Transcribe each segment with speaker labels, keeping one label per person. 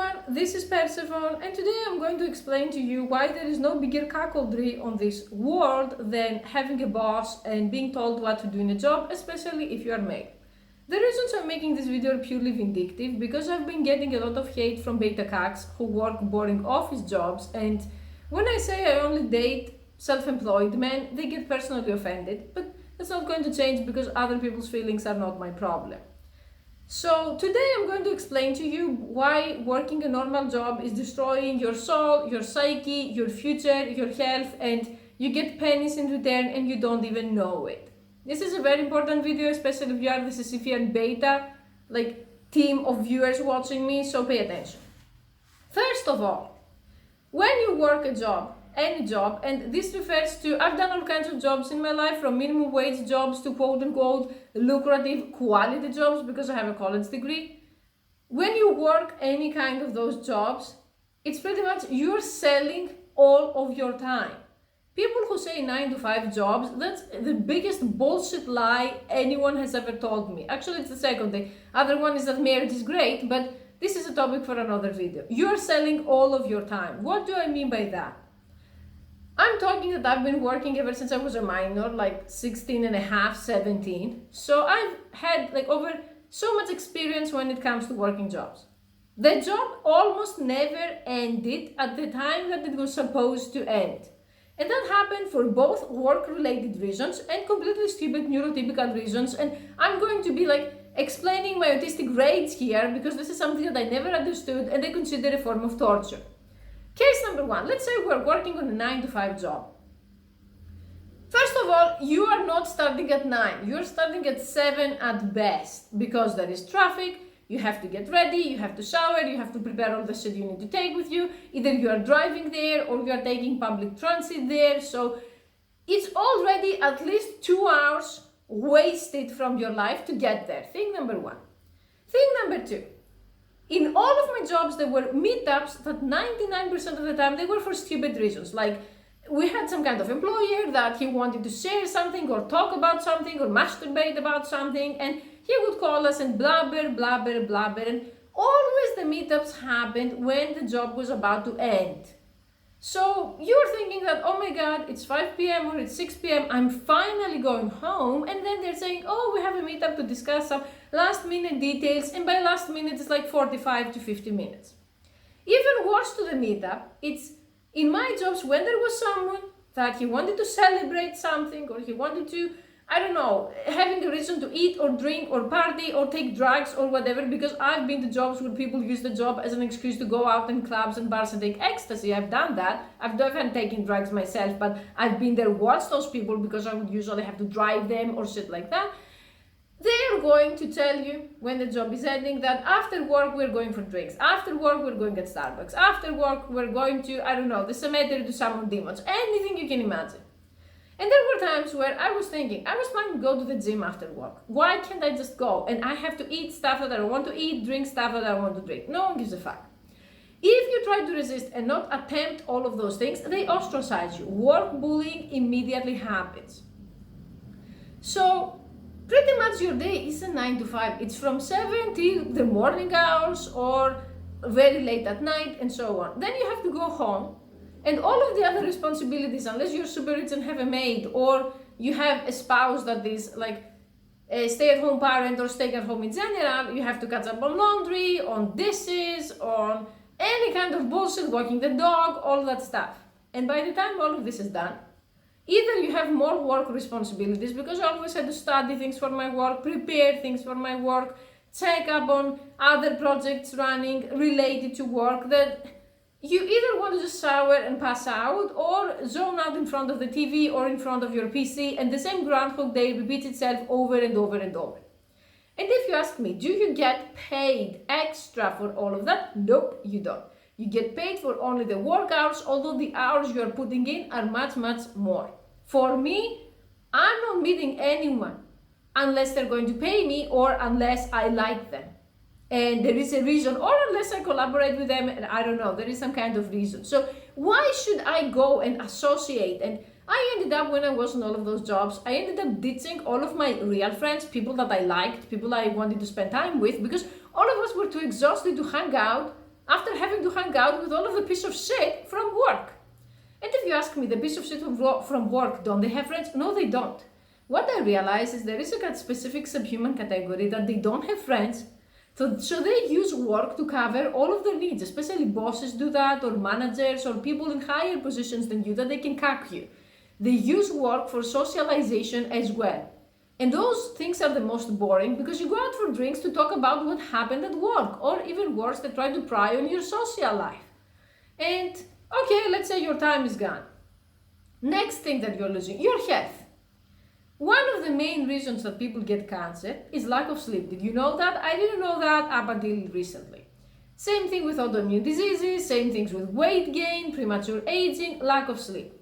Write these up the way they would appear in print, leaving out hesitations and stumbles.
Speaker 1: everyone, this is Persephone, and today I'm going to explain to you why there is no bigger cuckoldry on this world than having a boss and being told what to do in a job, especially if you are male. The reasons I'm making this video are purely vindictive because I've been getting a lot of hate from beta cucks who work boring office jobs, and when I say I only date self-employed men, they get personally offended, but that's not going to change because other people's feelings are not my problem. So today I'm going to explain to you why working a normal job is destroying your soul, your psyche, your future, your health, and you get pennies in return and you don't even know it. This is a very important video, especially if you are the Sisyphean beta, team of viewers watching me, so pay attention. First of all, when you work a job, any job, and this refers to, I've done all kinds of jobs in my life, from minimum wage jobs to quote-unquote lucrative quality jobs because I have a college degree. When you work any kind of those jobs, it's pretty much you're selling all of your time. People who say 9 to 5 jobs, that's the biggest bullshit lie anyone has ever told me. Actually, it's the second. The other one is that marriage is great, but this is a topic for another video. You're selling all of your time. What do I mean by that? I'm talking that I've been working ever since I was a minor, like 16 and a half, 17. So I've had over so much experience when it comes to working jobs. The job almost never ended at the time that it was supposed to end. And that happened for both work-related reasons and completely stupid neurotypical reasons. And I'm going to be explaining my autistic rage here because this is something that I never understood and I consider a form of torture. Case number one, let's say we're working on a 9 to 5 job. First of all, you are not starting at 9, you're starting at 7 at best because there is traffic, you have to get ready, you have to shower, you have to prepare all the shit you need to take with you. Either you are driving there or you are taking public transit there, so it's already at least 2 hours wasted from your life to get there. Thing number one. Thing number two. In all of my jobs, there were meetups that 99% of the time, they were for stupid reasons. Like, we had some kind of employer that he wanted to share something or talk about something or masturbate about something, and he would call us and blabber, blabber, blabber, and always the meetups happened when the job was about to end. So you're thinking that, oh my God, it's 5 p.m. or it's 6 p.m., I'm finally going home, and then they're saying, oh, we have a meetup to discuss some last minute details, and by last minute it's like 45 to 50 minutes. Even worse to the meetup, it's in my jobs when there was someone that he wanted to celebrate something or he wanted to, I don't know, having a reason to eat or drink or party or take drugs or whatever, because I've been to jobs where people use the job as an excuse to go out in clubs and bars and take ecstasy. I've done that. I've definitely taken drugs myself, but I've been there watched those people because I would usually have to drive them or shit like that. They're going to tell you when the job is ending that after work we're going for drinks, after work we're going at Starbucks, after work we're going to, I don't know, the cemetery to summon demons, anything you can imagine. And there were times where I was thinking, I was planning to go to the gym after work. Why can't I just go? And I have to eat stuff that I want to eat, drink stuff that I want to drink. No one gives a fuck. If you try to resist and not attempt all of those things, they ostracize you. Work bullying immediately happens. So pretty much your day isn't 9 to 5. It's from 7 till the morning hours or very late at night and so on. Then you have to go home. And all of the other responsibilities, unless you're super rich and have a maid, or you have a spouse that is like a stay-at-home parent or staying at home in general, you have to catch up on laundry, on dishes, on any kind of bullshit, walking the dog, all that stuff. And by the time all of this is done, either you have more work responsibilities, because I always had to study things for my work, prepare things for my work, check up on other projects running related to work, that you either want to just shower and pass out or zone out in front of the TV or in front of your PC, and the same Groundhog Day repeats itself over and over and over. And if you ask me, do you get paid extra for all of that? Nope, you don't. You get paid for only the work hours, although the hours you are putting in are much, much more. For me, I'm not meeting anyone unless they're going to pay me or unless I like them. And there is a reason, or unless I collaborate with them, and I don't know, there is some kind of reason. So why should I go and associate? And I ended up, when I was in all of those jobs, I ended up ditching all of my real friends, people that I liked, people I wanted to spend time with, because all of us were too exhausted to hang out after having to hang out with all of the piece of shit from work. And if you ask me, the piece of shit from work, don't they have friends? No, they don't. What I realize is there is a specific subhuman category that they don't have friends, so they use work to cover all of their needs, especially bosses do that, or managers, or people in higher positions than you that they can cuck you. They use work for socialization as well. And those things are the most boring because you go out for drinks to talk about what happened at work, or even worse, they try to pry on your social life. And okay, let's say your time is gone. Next thing that you're losing, your health. One of the main reasons that people get cancer is lack of sleep. Did you know that? I didn't know that up until recently. Same thing with autoimmune diseases, same things with weight gain, premature aging, lack of sleep.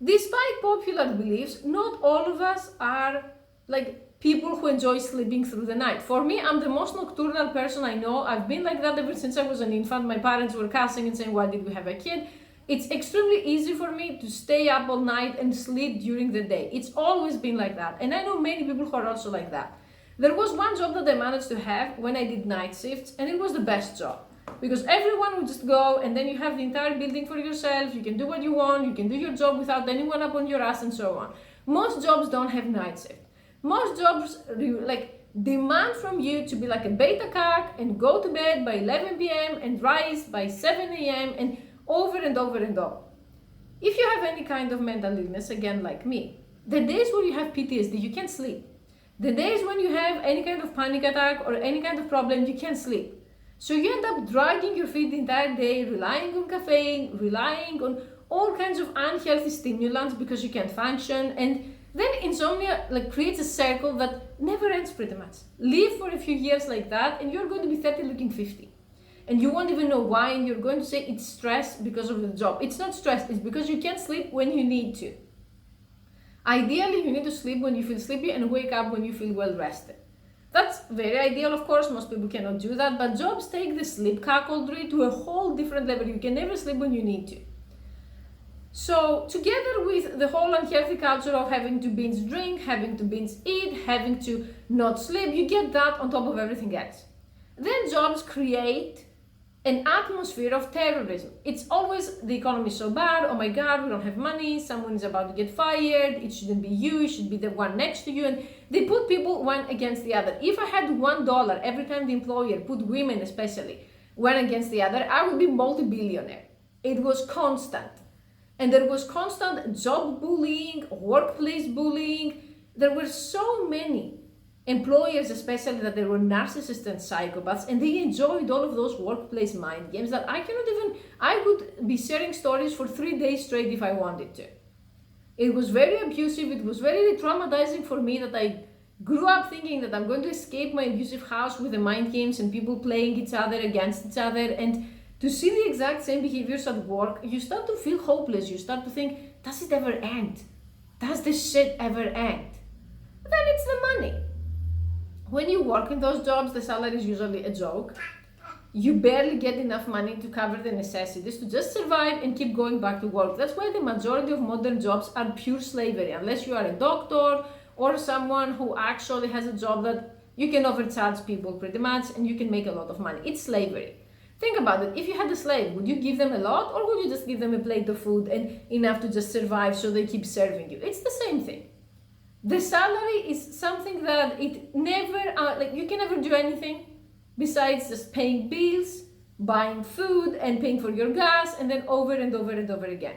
Speaker 1: Despite popular beliefs, not all of us are like people who enjoy sleeping through the night. For me, I'm the most nocturnal person I know. I've been like that ever since I was an infant. My parents were cussing and saying, why did we have a kid? It's extremely easy for me to stay up all night and sleep during the day. It's always been like that. And I know many people who are also like that. There was one job that I managed to have when I did night shifts, and it was the best job. Because everyone would just go, and then you have the entire building for yourself, you can do what you want, you can do your job without anyone up on your ass and so on. Most jobs don't have night shift. Most jobs demand from you to be like a beta cuck and go to bed by 11 p.m. and rise by 7 a.m. and over and over and over. If you have any kind of mental illness, again like me, the days where you have PTSD, you can't sleep. The days when you have any kind of panic attack or any kind of problem, you can't sleep. So you end up dragging your feet the entire day, relying on caffeine, relying on all kinds of unhealthy stimulants because you can't function, and then insomnia creates a circle that never ends pretty much. Live for a few years like that and you're going to be 30 looking 50. And you won't even know why, and you're going to say it's stress because of the job. It's not stress, it's because you can't sleep when you need to. Ideally, you need to sleep when you feel sleepy and wake up when you feel well rested. That's very ideal, of course, most people cannot do that, but jobs take the sleep cuckoldry to a whole different level. You can never sleep when you need to. So, together with the whole unhealthy culture of having to binge drink, having to binge eat, having to not sleep, you get that on top of everything else. Then jobs create an atmosphere of terrorism. It's always the economy is so bad, oh my god, we don't have money, someone is about to get fired, it shouldn't be you, it should be the one next to you, and they put people one against the other. If I had $1 every time the employer put women especially one against the other, I would be multi-billionaire. It was constant. And there was constant job bullying, workplace bullying. There were so many employers especially that they were narcissists and psychopaths, and they enjoyed all of those workplace mind games that I would be sharing stories for 3 days straight if I wanted to. It was very abusive, it was very traumatizing for me that I grew up thinking that I'm going to escape my abusive house with the mind games and people playing each other against each other, and to see the exact same behaviors at work, you start to feel hopeless, you start to think, does it ever end? Does this shit ever end? But then it's the money. When you work in those jobs, the salary is usually a joke. You barely get enough money to cover the necessities, to just survive and keep going back to work. That's why the majority of modern jobs are pure slavery, unless you are a doctor or someone who actually has a job that you can overcharge people pretty much and you can make a lot of money. It's slavery. Think about it. If you had a slave, would you give them a lot, or would you just give them a plate of food and enough to just survive so they keep serving you? It's the same thing. The salary is something that it never, you can never do anything besides just paying bills, buying food, and paying for your gas, and then over and over and over again.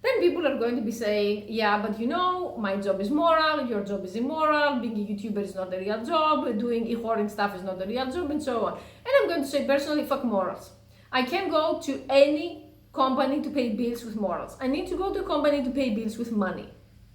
Speaker 1: Then people are going to be saying, yeah, but you know, my job is moral, your job is immoral, being a YouTuber is not a real job, doing e-hoarding stuff is not a real job, and so on. And I'm going to say, personally, fuck morals. I can't go to any company to pay bills with morals. I need to go to a company to pay bills with money.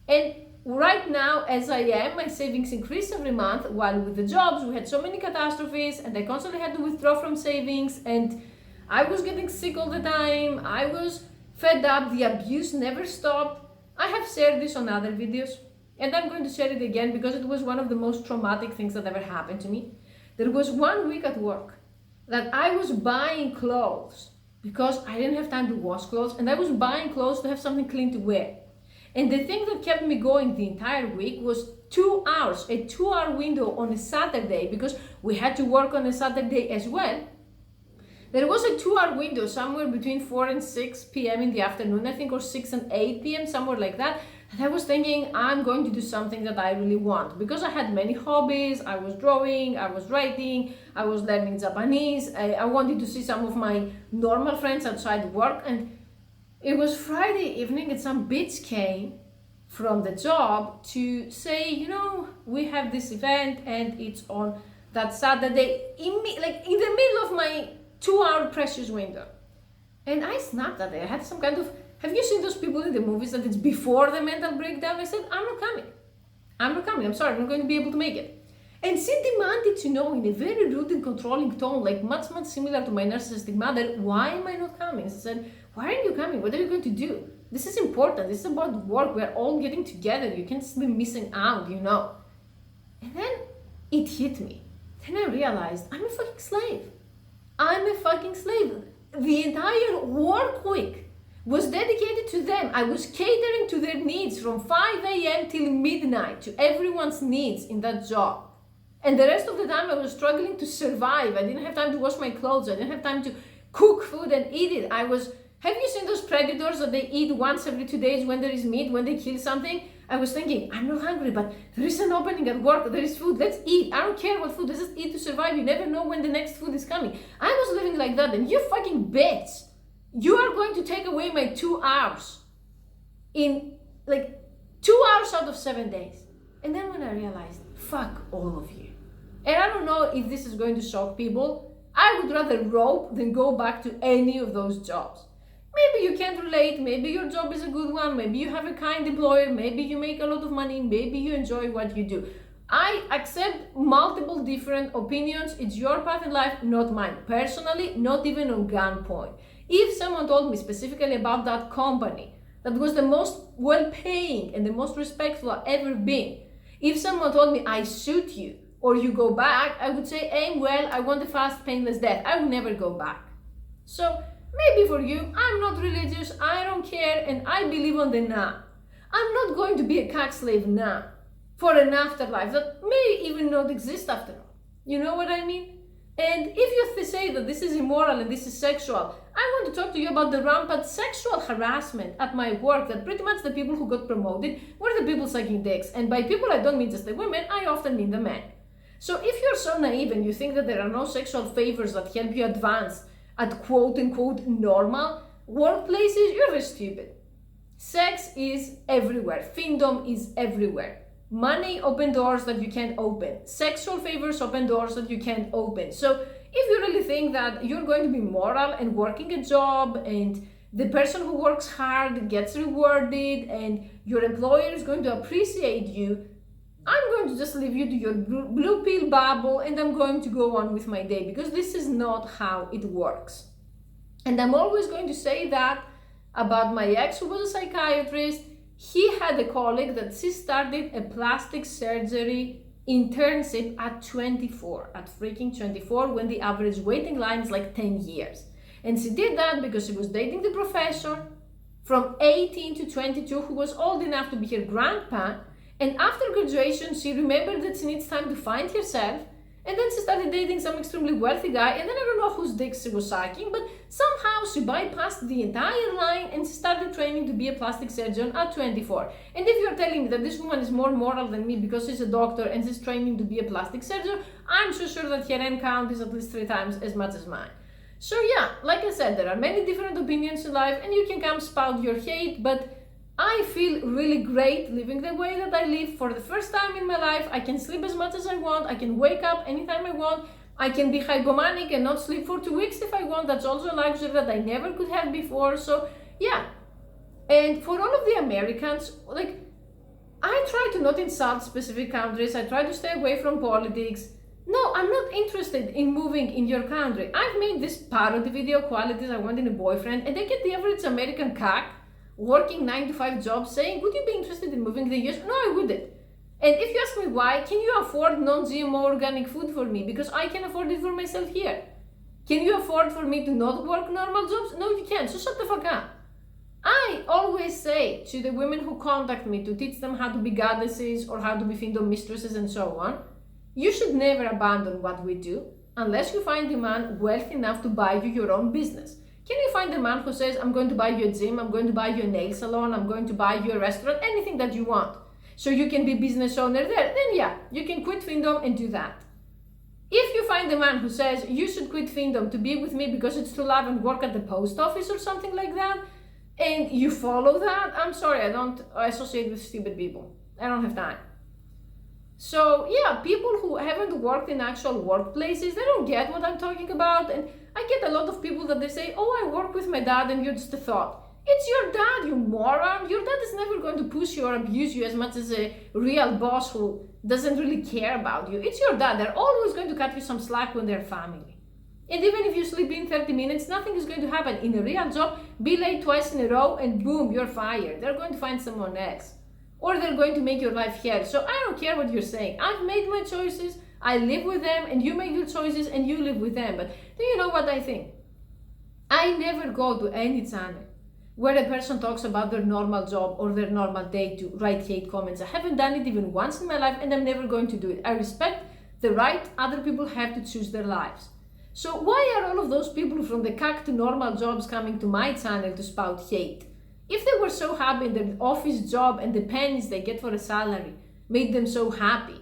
Speaker 1: And right now, as I am, my savings increase every month, while with the jobs, we had so many catastrophes, and I constantly had to withdraw from savings, and I was getting sick all the time, I was fed up, the abuse never stopped. I have shared this on other videos, and I'm going to share it again because it was one of the most traumatic things that ever happened to me. There was 1 week at work that I was buying clothes because I didn't have time to wash clothes, and I was buying clothes to have something clean to wear. And the thing that kept me going the entire week was 2 hours, a 2-hour window on a Saturday, because we had to work on a Saturday as well. There was a 2-hour window somewhere between 4 and 6 p.m. in the afternoon, I think, or 6 and 8 p.m., somewhere like that. And I was thinking, I'm going to do something that I really want, because I had many hobbies. I was drawing, I was writing, I was learning Japanese. I wanted to see some of my normal friends outside work. And it was Friday evening and some bitch came from the job to say, you know, we have this event and it's on that Saturday, in the middle of my 2-hour precious window. And I snapped at it. I had some kind of, have you seen those people in the movies that it's before the mental breakdown? I said, I'm not coming. I'm sorry, I'm not going to be able to make it. And she demanded to know in a very rude and controlling tone, like much similar to my narcissistic mother, why am I not coming? She said, why aren't you coming? What are you going to do? This is important. This is about work. We're all getting together. You can't be missing out, you know. And then it hit me. Then I realized I'm a fucking slave. I'm a fucking slave. The entire work week was dedicated to them. I was catering to their needs from 5 a.m. till midnight, to everyone's needs in that job. And the rest of the time I was struggling to survive. I didn't have time to wash my clothes. I didn't have time to cook food and eat it. Have you seen those predators that they eat once every 2 days when there is meat, when they kill something? I was thinking, I'm not hungry, but there is an opening at work, there is food, let's eat. I don't care what food, let's just eat to survive. You never know when the next food is coming. I was living like that, and you fucking bitch, you are going to take away my 2 hours in 2 hours out of 7 days. And then when I realized, fuck all of you. And I don't know if this is going to shock people. I would rather rope than go back to any of those jobs. Maybe you can't relate, maybe your job is a good one, maybe you have a kind employer, maybe you make a lot of money, maybe you enjoy what you do. I accept multiple different opinions. It's your path in life, not mine. Personally, not even on gunpoint. If someone told me specifically about that company that was the most well-paying and the most respectful I've ever been, if someone told me I suit you or you go back, I would say, aim well, I want a fast, painless death. I would never go back. So, maybe for you, I'm not religious, I don't care, and I believe on the now. I'm not going to be a cuck slave now for an afterlife that may even not exist after all. You know what I mean? And if you say that this is immoral and this is sexual, I want to talk to you about the rampant sexual harassment at my work, that pretty much the people who got promoted were the people sucking dicks. And by people, I don't mean just the women, I often mean the men. So if you're so naive and you think that there are no sexual favors that help you advance at quote-unquote normal workplaces, you're very stupid. Sex is everywhere. Fiendom is everywhere. Money open doors that you can't open. Sexual favors open doors that you can't open. So if you really think that you're going to be moral and working a job and the person who works hard gets rewarded and your employer is going to appreciate you, I'm going to just leave you to your blue pill bubble and I'm going to go on with my day, because this is not how it works. And I'm always going to say that about my ex, who was a psychiatrist. He had a colleague that she started a plastic surgery internship at 24, at freaking 24, when the average waiting line is like 10 years. And she did that because she was dating the professor from 18 to 22, who was old enough to be her grandpa. And after graduation, she remembered that she needs time to find herself. And then she started dating some extremely wealthy guy. And then I don't know whose dick she was sucking, but somehow she bypassed the entire line and she started training to be a plastic surgeon at 24. And if you're telling me that this woman is more moral than me because she's a doctor and she's training to be a plastic surgeon, I'm so sure that her end count is at least 3 times as much as mine. So yeah, like I said, there are many different opinions in life and you can come spout your hate, but I feel really great living the way that I live. For the first time in my life, I can sleep as much as I want. I can wake up anytime I want. I can be hypomanic and not sleep for 2 weeks if I want. That's also a luxury that I never could have before. So yeah. And for all of the Americans, I try to not insult specific countries. I try to stay away from politics. No, I'm not interested in moving in your country. I've made this parody video, qualities I want in a boyfriend, and I get the average American cuck working 9-to-5 jobs saying, would you be interested in moving to the US? No, I wouldn't. And if you ask me why, can you afford non-GMO organic food for me? Because I can afford it for myself here. Can you afford for me to not work normal jobs? No, you can't. So shut the fuck up. I always say to the women who contact me to teach them how to be goddesses or how to be fiendom mistresses and so on, you should never abandon what we do. unless you find a man wealthy enough to buy you your own business. Can you find a man who says, I'm going to buy you a gym, I'm going to buy you a nail salon, I'm going to buy you a restaurant, anything that you want, so you can be business owner there? Then yeah, you can quit Findom and do that. If you find a man who says, you should quit Findom to be with me because it's true love and work at the post office or something like that, and you follow that, I'm sorry, I don't associate with stupid people. I don't have time. So yeah, people who haven't worked in actual workplaces, they don't get what I'm talking about. And I get a lot of people that they say, oh, I work with my dad, and you're just a thought. It's your dad, you moron. Your dad is never going to push you or abuse you as much as a real boss who doesn't really care about you. It's your dad. They're always going to cut you some slack when they're family. And even if you sleep in 30 minutes, nothing is going to happen. In a real job, be late twice in a row and boom, you're fired. They're going to find someone else. Or they're going to make your life hell. So I don't care what you're saying. I've made my choices, I live with them, and you make your choices and you live with them. But do you know what I think? I never go to any channel where a person talks about their normal job or their normal day to write hate comments. I haven't done it even once in my life, and I'm never going to do it. I respect the right other people have to choose their lives. So why are all of those people from the CAC to normal jobs coming to my channel to spout hate? If they were so happy in their office job and the pennies they get for a salary made them so happy,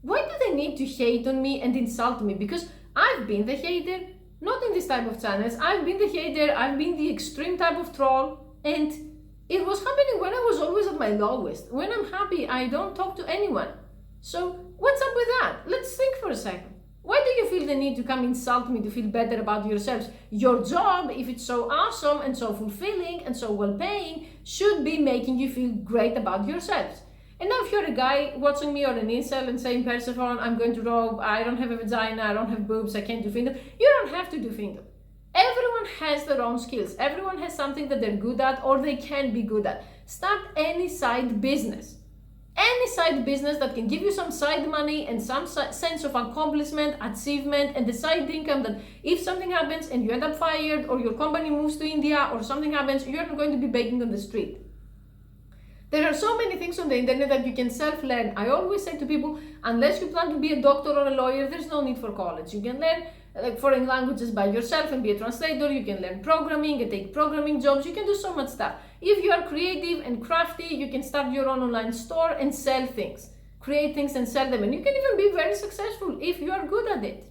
Speaker 1: why do they need to hate on me and insult me? Because I've been the hater, not in this type of channels. I've been the hater, I've been the extreme type of troll, and it was happening when I was always at my lowest. When I'm happy, I don't talk to anyone. So what's up with that? Let's think for a second. Why do you feel the need to come insult me to feel better about yourselves? Your job, if it's so awesome and so fulfilling and so well-paying, should be making you feel great about yourselves. And now if you're a guy watching me or an incel and saying, Persephone, I'm going to robe, I don't have a vagina, I don't have boobs, I can't do Findom, you don't have to do Findom. Everyone has their own skills. Everyone has something that they're good at or they can be good at. Start any side business. Any side business that can give you some side money and some sense of accomplishment, achievement, and the side income that if something happens and you end up fired or your company moves to India or something happens, you're not going to be begging on the street. There are so many things on the internet that you can self-learn. I always say to people, unless you plan to be a doctor or a lawyer, there's no need for college. You can learn foreign languages by yourself and be a translator. You can learn programming and take programming jobs. You can do so much stuff. If you are creative and crafty, you can start your own online store and sell things. Create things and sell them. And you can even be very successful if you are good at it.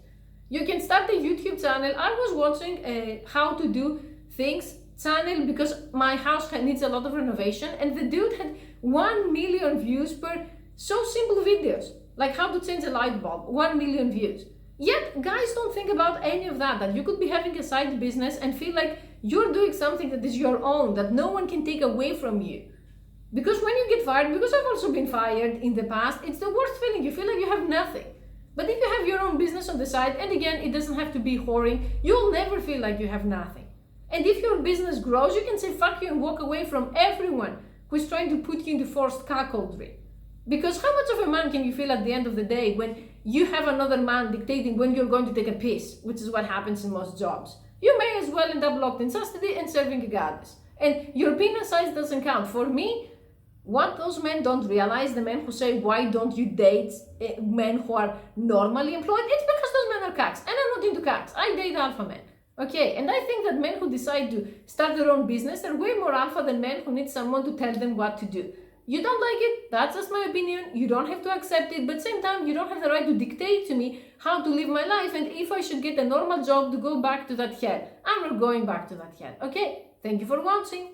Speaker 1: You can start a YouTube channel. I was watching a how to do things channel because my house needs a lot of renovation, and the dude had 1 million views per so simple videos, like how to change a light bulb, 1 million views. Yet guys don't think about any of that, that you could be having a side business and feel like you're doing something that is your own, that no one can take away from you. Because when you get fired, because I've also been fired in the past, it's the worst feeling. You feel like you have nothing. But if you have your own business on the side, and again, it doesn't have to be whoring, you'll never feel like you have nothing. And if your business grows, you can say fuck you and walk away from everyone who is trying to put you into forced cuckoldry. Because how much of a man can you feel at the end of the day when you have another man dictating when you're going to take a piss, which is what happens in most jobs? You may as well end up locked in custody and serving a goddess. And your penis size doesn't count. For me, what those men don't realize, the men who say, why don't you date men who are normally employed? It's because those men are cacks. And I'm not into cacks. I date alpha men. Okay, and I think that men who decide to start their own business are way more alpha than men who need someone to tell them what to do. You don't like it, that's just my opinion, you don't have to accept it, but at the same time, you don't have the right to dictate to me how to live my life, and if I should get a normal job to go back to that hell, I'm not going back to that hell, okay? Thank you for watching.